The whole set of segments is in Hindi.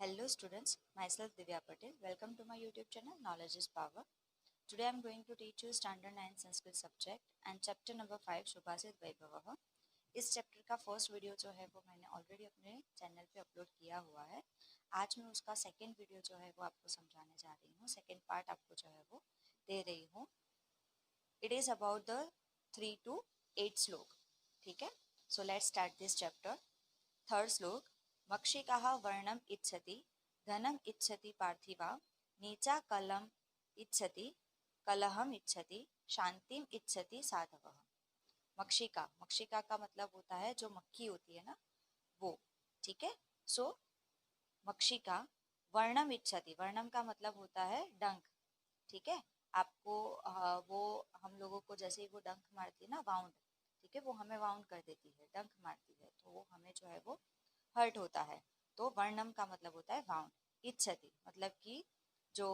Hello students, myself Divya Patel. Welcome to my YouTube channel Knowledge is Power. Today I am going to teach you Standard 9 Sanskrit subject and chapter number 5 शुभाषित वैभवः। इस चैप्टर का फर्स्ट वीडियो जो है वो मैंने ऑलरेडी अपने चैनल पे अपलोड किया हुआ है। आज मैं उसका सेकेंड वीडियो जो है वो आपको समझाने जा रही हूँ, सेकेंड पार्ट आपको जो है वो दे रही हूँ। It is about the 3 to 8 श्लोक। ठीक है, so let's start this chapter. Third श्लोक। मक्षिकाः वर्णम इच्छति, धनम इच्छति पार्थिवा, नीचा कलम इच्छति, कलहम इच्छति, शांतिम इच्छति साधवः। मक्षिका, मक्षिका का मतलब होता है जो मक्खी होती है ना, वो। ठीक है, सो मक्षिका वर्णम इच्छति, वर्णम का मतलब होता है डंक। ठीक है, आपको वो हम लोगों को जैसे ही वो डंक मारती है ना, वाउंड, ठीक है, वो हमें वाउंड कर देती है, डंक मारती है, तो वो हमें जो है वो हर्ट होता है। तो वर्णम का मतलब होता है वाउंड। इच्छति मतलब कि जो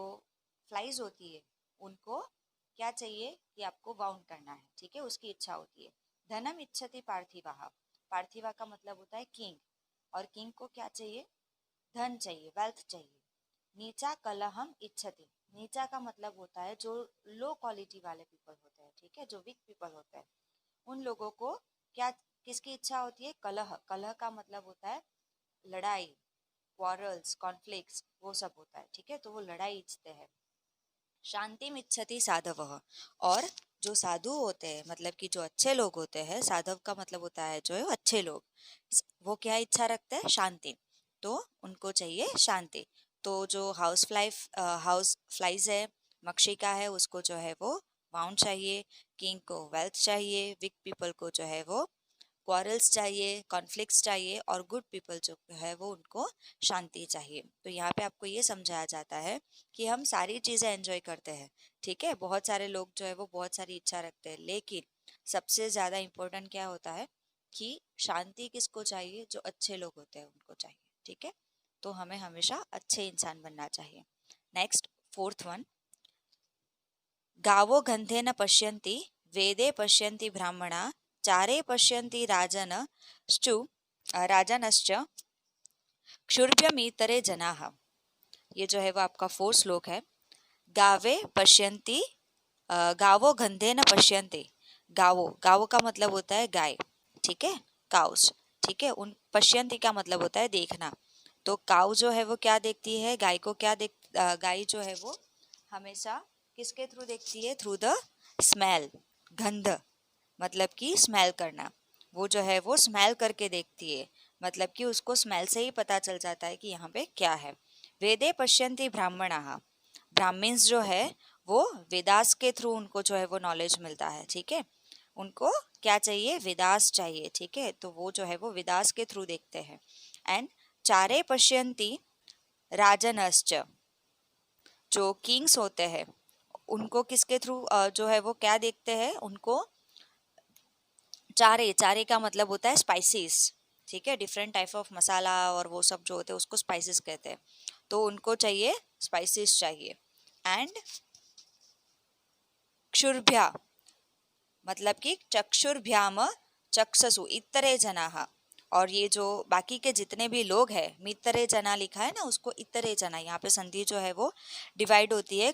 फ्लाइज होती है उनको क्या चाहिए कि आपको वाउंड करना है। ठीक है, उसकी इच्छा होती है। धनम इच्छति पार्थिवा, पार्थिवा का मतलब होता है किंग, और किंग को क्या चाहिए? धन चाहिए, वेल्थ चाहिए। नीचा कलहम इच्छति, नीचा का मतलब होता है जो लो क्वालिटी वाले पीपल होते हैं। ठीक है, जो वीक पीपल होते हैं उन लोगों को क्या, किसकी इच्छा होती है? कलह। कलह का मतलब होता है लड़ाई, क्वारल्स, कॉन्फ्लिक्ट्स, वो सब होता है। ठीक है, तो वो लड़ाई इच्छते हैं। शांतिम इच्छति साधवः, और जो साधु होते हैं मतलब कि जो अच्छे लोग होते हैं, साधव का मतलब होता है जो अच्छे लोग, वो क्या इच्छा रखते हैं? शांति। तो उनको चाहिए शांति। तो जो हाउस फ्लाइज है, मक्षिका है, उसको जो है वो वाउंड चाहिए, किंग को वेल्थ चाहिए, वीक पीपल को जो है वो क्वारल्स चाहिए, कॉन्फ्लिक्ट्स चाहिए, और गुड पीपल जो है वो उनको शांति चाहिए। तो यहाँ पे आपको ये समझाया जाता है कि हम सारी चीज़ें एंजॉय करते हैं। ठीक है, बहुत सारे लोग जो है वो बहुत सारी इच्छा रखते हैं, लेकिन सबसे ज़्यादा इम्पोर्टेंट क्या होता है कि शांति किसको चाहिए? जो अच्छे लोग होते हैं उनको चाहिए। ठीक है, तो हमें हमेशा अच्छे इंसान बनना चाहिए। Next, fourth one. गावो गंधे न पश्यन्ति, वेदे पश्यन्ति ब्राह्मणा, चारे पश्यन्ति राजनश्च क्षुर्भ्यमीतरे जनाः। ये जो है वो आपका फोर्थ श्लोक है। गावे पश्यन्ति, गावो गंधे न पश्यन्ति। गावो, गावो का मतलब होता है गाय। ठीक है, काउस। ठीक है, उन पश्यन्ति का मतलब होता है देखना। तो काउ जो है वो क्या देखती है? गाय को क्या गाय जो है वो हमेशा किसके थ्रू देखती है? Through the smell. गंध मतलब कि स्मेल करना, वो जो है वो स्मेल करके देखती है, मतलब कि उसको स्मेल से ही पता चल जाता है कि यहाँ पे क्या है। वेदे पश्यन्ति ब्राह्मणाः, ब्राह्मण्स जो है वो वेदास के थ्रू उनको जो है वो नॉलेज मिलता है। ठीक है, उनको क्या चाहिए? वेदास चाहिए। ठीक है, तो वो जो है वो वेदास के थ्रू देखते हैं। एंड चारे पश्यन्ति राजनश्च, जो किंग्स होते हैं उनको किसके थ्रू जो है वो क्या देखते हैं? उनको चारे, चारे का मतलब होता है स्पाइसेस। ठीक है, डिफरेंट टाइप ऑफ मसाला और वो सब जो होते हैं उसको स्पाइसेस कहते हैं। तो उनको चाहिए, स्पाइसेस चाहिए। एंड क्षुर्भ्या मतलब कि चक्षुर्भ्याम चक्षसु इतरे जनाः, और ये जो बाकी के जितने भी लोग हैं, मितरे जना लिखा है ना, उसको इतरे जना, यहाँ पे संधि जो है वो डिवाइड होती है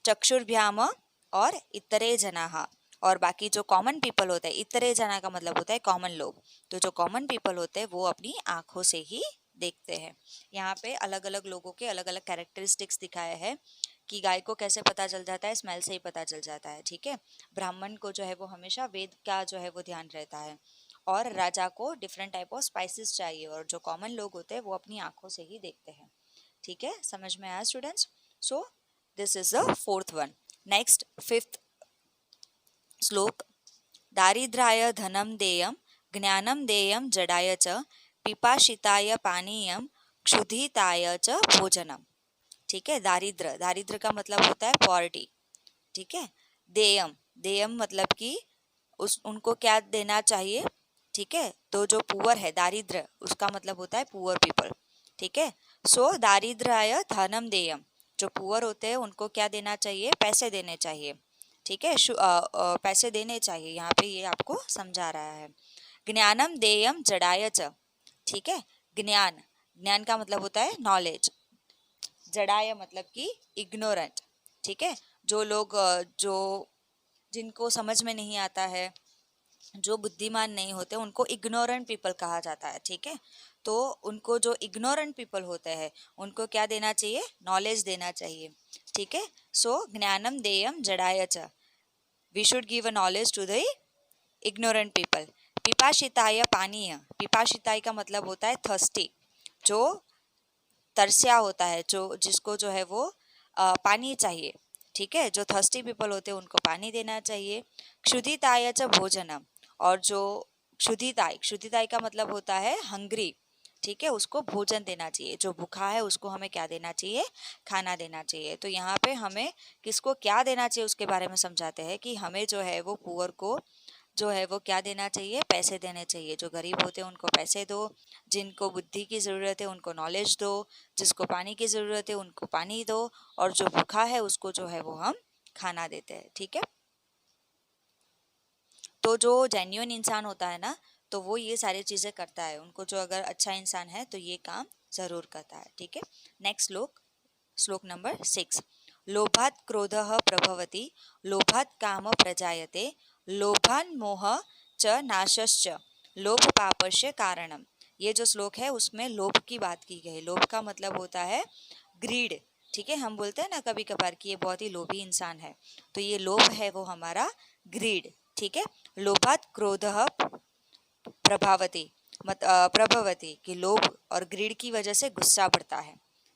चक्षुर्भ्याम और इतरे जनाः। और बाकी जो कॉमन पीपल होते हैं, इतरे जना का मतलब होता है कॉमन लोग। तो जो कॉमन पीपल होते हैं वो अपनी आंखों से ही देखते हैं। यहाँ पे अलग अलग लोगों के अलग अलग कैरेक्टरिस्टिक्स दिखाए हैं कि गाय को कैसे पता चल जाता है? स्मेल से ही पता चल जाता है। ठीक है, ब्राह्मण को जो है वो हमेशा वेद का जो है वो ध्यान रहता है, और राजा को डिफरेंट टाइप ऑफ स्पाइसेस चाहिए, और जो कॉमन लोग होते हैं वो अपनी आंखों से ही देखते हैं। ठीक है, समझ में आया students? So this is the fourth one. Next, fifth श्लोक। दारिद्र्याय धनम देयम, ज्ञानम देयम जडाय च, पिपाशिताय पानीयम, क्षुधिताय च भोजनम। ठीक है, दारिद्र, दारिद्र का मतलब होता है पॉवर्टी। ठीक है, देयम, देयम मतलब कि उनको क्या देना चाहिए? ठीक है, तो जो पुअर है, दारिद्र, उसका मतलब होता है पुअर पीपल। ठीक है, सो दारिद्र्याय धनम देयम, जो पुअर होते हैं उनको क्या देना चाहिए? पैसे देने चाहिए। ठीक है, पैसे देने चाहिए, यहाँ पे ये आपको समझा रहा है। ज्ञानम देयम जडाय च। ठीक है, ज्ञान, ज्ञान का मतलब होता है नॉलेज, जड़ाय मतलब कि इग्नोरेंट, ठीक है। जो लोग जो जिनको समझ में नहीं आता है, जो बुद्धिमान नहीं होते, उनको इग्नोरेंट पीपल कहा जाता है, ठीक है। तो उनको जो इग्नोरेंट पीपल होते हैं उनको क्या देना चाहिए, नॉलेज देना चाहिए, ठीक है। सो ज्ञानम देयम जड़ाय च, we should give a knowledge to the ignorant people. पिपाशिताय पानीय, पिपाशिताय का मतलब होता है थर्स्टी, जो तरसिया होता है, जो जिसको जो है वो पानी चाहिए, ठीक है। जो थर्स्टी पीपल होते हैं उनको पानी देना चाहिए। क्षुधिताय च भोजनम, और जो क्षुधिताय, क्षुधिताय का मतलब होता है हंग्री, ठीक है, उसको भोजन देना चाहिए। जो भूखा है उसको हमें क्या देना चाहिए, खाना देना चाहिए। तो यहाँ पे हमें किसको क्या देना चाहिए उसके बारे में समझाते हैं कि हमें जो है वो पुअर को जो है वो क्या देना चाहिए, पैसे देने चाहिए। जो गरीब होते हैं उनको पैसे दो, जिनको बुद्धि की ज़रूरत है उनको नॉलेज दो, जिसको पानी की ज़रूरत है उनको पानी दो, और जो भूखा है उसको जो है वो हम खाना देते हैं, ठीक है। तो जो जेन्युइन इंसान होता है ना, तो वो ये सारी चीज़ें करता है। उनको जो अगर अच्छा इंसान है तो ये काम ज़रूर करता है, ठीक है। नेक्स्ट श्लोक, श्लोक नंबर 6। लोभात् क्रोधः प्रभवति, लोभात् काम प्रजायते, लोभान् मोह च नाशश्च, लोभ पापस्य कारणम। ये जो श्लोक है उसमें लोभ की बात की गई है। लोभ का मतलब होता है ग्रीड, ठीक है। हम बोलते हैं ना कभी कभार कि ये बहुत ही लोभी इंसान है, तो ये लोभ है वो हमारा ग्रीड, ठीक है। लोभात् क्रोधः प्रभावती प्रभवती, कि लोभ और ग्रीड की वजह से गुस्सा बढ़ता है,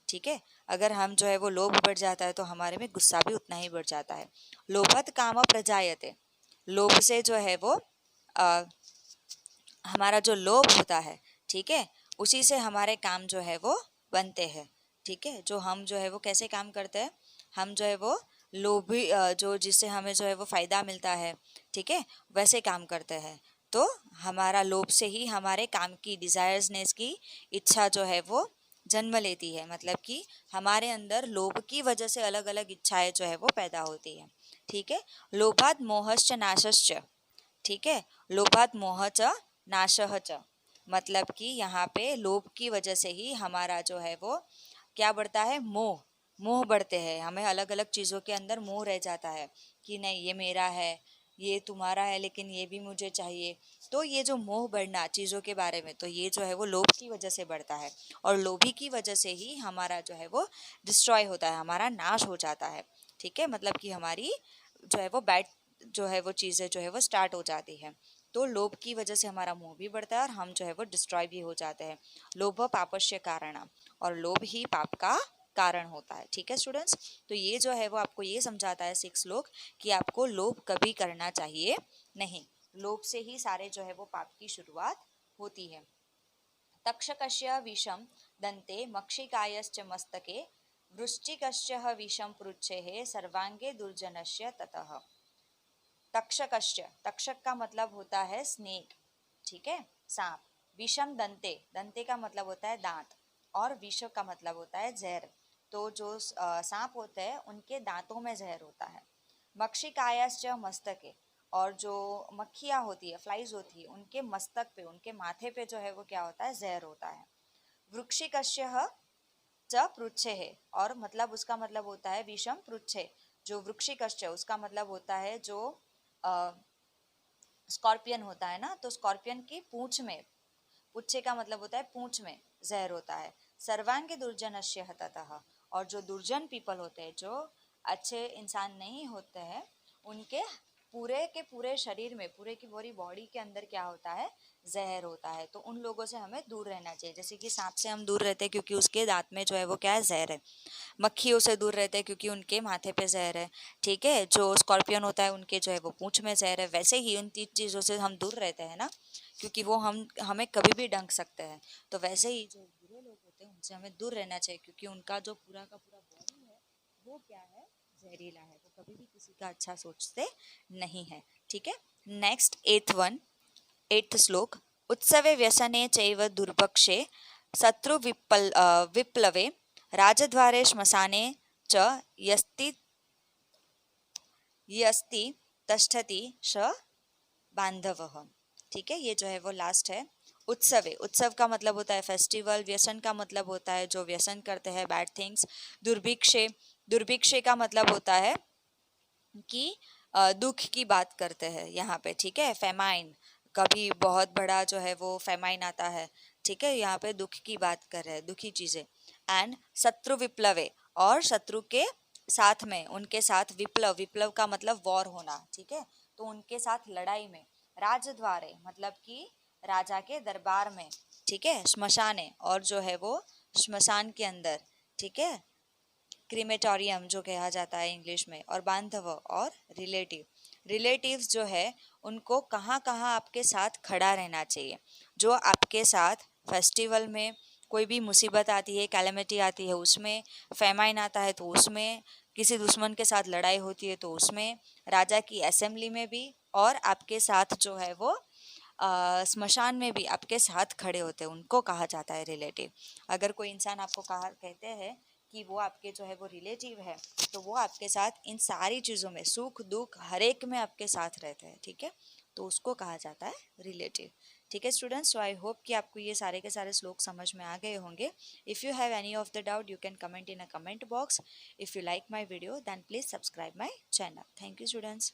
ठीक है। अगर हम जो है वो लोभ बढ़ जाता है तो हमारे में गुस्सा भी उतना ही बढ़ जाता है। लोभत काम प्रजायते, लोभ से जो है वो आ, हमारा जो लोभ होता है, ठीक है, उसी से हमारे काम जो है वो बनते हैं, ठीक है। जो हम जो है वो कैसे काम करते हैं, हम जो है वो लोभी जो जिससे हमें जो है वो फायदा मिलता है, ठीक है, वैसे काम करते हैं। तो हमारा लोभ से ही हमारे काम की डिजायर्सनेस की इच्छा जो है वो जन्म लेती है, मतलब कि हमारे अंदर लोभ की वजह से अलग अलग इच्छाएं जो है वो पैदा होती है, ठीक है। लोभात मोहश्च नाशश्च, ठीक है। लोभात मोह च नाशह च, मतलब कि यहाँ पे लोभ की वजह से ही हमारा जो है वो क्या बढ़ता है, मोह, मोह बढ़ते हैं। हमें अलग अलग चीज़ों के अंदर मोह रह जाता है कि नहीं ये मेरा है, ये तुम्हारा है, लेकिन ये भी मुझे चाहिए। तो ये जो मोह बढ़ना चीज़ों के बारे में, तो ये जो है वो लोभ की वजह से बढ़ता है, और लोभी की वजह से ही हमारा जो है वो डिस्ट्रॉय होता है, हमारा नाश हो जाता है, ठीक है। मतलब कि हमारी जो है वो बैड जो है वो चीज़ें जो है वो स्टार्ट हो जाती है। तो लोभ की वजह से हमारा मोह भी बढ़ता है और हम जो है वो डिस्ट्रॉय भी हो जाते हैं। लोभ पापस्य कारण, और लोभ ही पाप का कारण होता है, ठीक है स्टूडेंट्स। तो ये जो है वो आपको ये समझाता है 6 श्लोक कि आपको लोभ कभी करना चाहिए नहीं। लोभ से ही सारे जो है वो पाप की शुरुआत होती है। तक्षकस्य विषम दंते मक्षिकायश्च मस्तके, वृश्चिकस्य विषम पृच्छेः सर्वांगे दुर्जनस्य ततः। तक्षकश्च, तक्षक का मतलब होता है स्नेक, ठीक है, सांप। विषम दंते, दंते का मतलब होता है दांत, और विष का मतलब होता है जहर। तो जो सांप होते हैं उनके दांतों में जहर होता है। मक्षिकायाश्च मस्तके, और जो मक्खियाँ होती है, फ्लाइज होती है, उनके मस्तक पे, उनके माथे पे जो है वो क्या होता है, जहर होता है। वृक्षिकस्य च पृच्छे है, और मतलब उसका मतलब होता है विषम पृच्छे। जो वृक्षिकश्च उसका मतलब होता है जो स्कॉर्पियन होता है ना, तो स्कॉर्पियन की पूंछ में, पुच्छे का मतलब होता है पूंछ में जहर होता है। सर्वांग दुर्जनस्य हततः, और जो दुर्जन पीपल होते हैं, जो अच्छे इंसान नहीं होते हैं, उनके पूरे के पूरे शरीर में, पूरे की पूरी बॉडी के अंदर क्या होता है, जहर होता है। तो उन लोगों से हमें दूर रहना चाहिए। जैसे कि सांप से हम दूर रहते हैं क्योंकि उसके दांत में जो है वो क्या है, जहर है। मक्खियों से दूर रहते हैं क्योंकि उनके माथे पे जहर है, ठीक है। जो स्कॉर्पियन होता है उनके जो है वो पूंछ में जहर है। वैसे ही उन 3 चीज़ों से हम दूर रहते हैं ना, क्योंकि वो हम हमें कभी भी डंक सकते हैं। तो वैसे ही जो बुरे लोग होते हैं उनसे हमें दूर रहना चाहिए, क्योंकि उनका जो पूरा का पूरा बॉडी है वो क्या है, जहरीला है। वो कभी भी किसी का अच्छा सोचते नहीं है, ठीक है। नेक्स्ट एट्थ श्लोक। उत्सवे व्यसने चैव दुर्भक्षे, शत्रु विप्लवे, राजद्वारे श्मशाने च यस्ति यस्ति तिष्ठति स बांधवः, ठीक है। ये जो है वो लास्ट है। उत्सवे, उत्सव का मतलब होता है फेस्टिवल। व्यसन का मतलब होता है जो व्यसन करते हैं, बैड थिंग्स। दुर्भिक्षे, दुर्भिक्षे का मतलब होता है कि दुख की बात करते हैं यहाँ पे, ठीक है। फेमाइन, कभी बहुत बड़ा जो है वो फेमाइन आता है, ठीक है, यहाँ पे दुख की बात कर रहे हैं, दुखी चीजें। एंड शत्रु विप्लवे, और शत्रु के साथ में, उनके साथ विप्लव, विप्लव का मतलब वॉर होना, ठीक है, तो उनके साथ लड़ाई में। राजद्वारे मतलब कि राजा के दरबार में, ठीक है। श्मशाने, और जो है वो श्मशान के अंदर, ठीक है, क्रीमेटोरियम जो कहा जाता है इंग्लिश में। और बांधव और रिलेटिव, रिलेटिव्स जो है उनको कहाँ कहाँ आपके साथ खड़ा रहना चाहिए, जो आपके साथ फेस्टिवल में कोई भी मुसीबत आती है, कैलेमिटी आती है उसमें, फेमाइन आता है तो उसमें, किसी दुश्मन के साथ लड़ाई होती है तो उसमें, राजा की असेंबली में भी, और आपके साथ जो है वो स्मशान में भी आपके साथ खड़े होते हैं, उनको कहा जाता है रिलेटिव। अगर कोई इंसान आपको कहा कहते हैं कि वो आपके जो है वो रिलेटिव है, तो वो आपके साथ इन सारी चीज़ों में, सुख दुख हर एक में आपके साथ रहते हैं, ठीक है, तो उसको कहा जाता है रिलेटिव। ठीक है स्टूडेंट्स, सो आई होप कि आपको ये सारे के सारे श्लोक समझ में आ गए होंगे। If you have any of the doubt you can comment in a comment box. If you like my video then please subscribe my channel. Thank you students.